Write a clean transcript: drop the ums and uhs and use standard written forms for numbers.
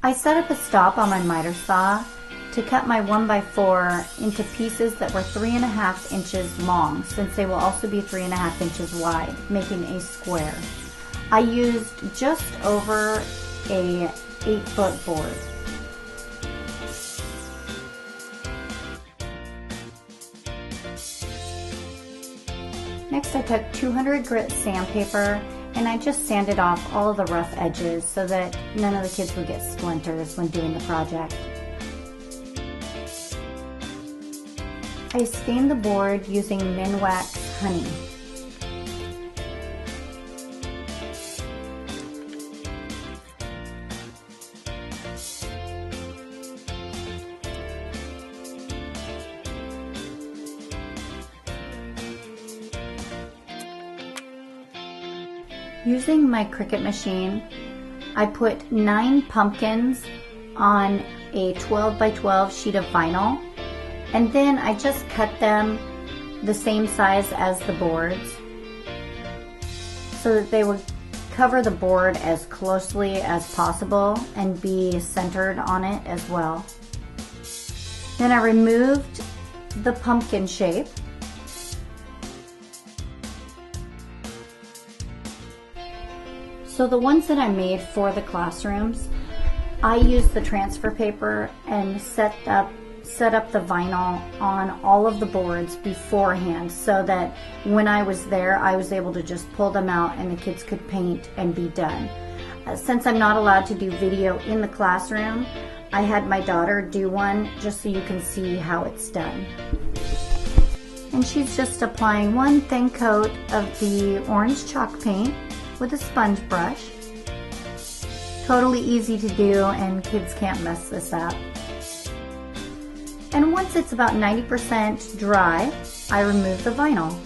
I set up a stop on my miter saw to cut my 1x4 into pieces that were 3.5 inches long, since they will also be 3.5 inches wide, making a square. I used just over a 8-foot board. Next, I took 200 grit sandpaper and I just sanded off all of the rough edges so that none of the kids would get splinters when doing the project. I stained the board using Minwax honey. Using my Cricut machine, I put 9 pumpkins on a 12x12 sheet of vinyl, and then I just cut them the same size as the boards so that they would cover the board as closely as possible and be centered on it as well. Then I removed the pumpkin shape. So the ones that I made for the classrooms, I used the transfer paper and set up the vinyl on all of the boards beforehand so that when I was there, I was able to just pull them out and the kids could paint and be done. Since I'm not allowed to do video in the classroom, I had my daughter do one just so you can see how it's done. And she's just applying one thin coat of the orange chalk paint with a sponge brush. Totally easy to do and kids can't mess this up. And once it's about 90% dry, I remove the vinyl.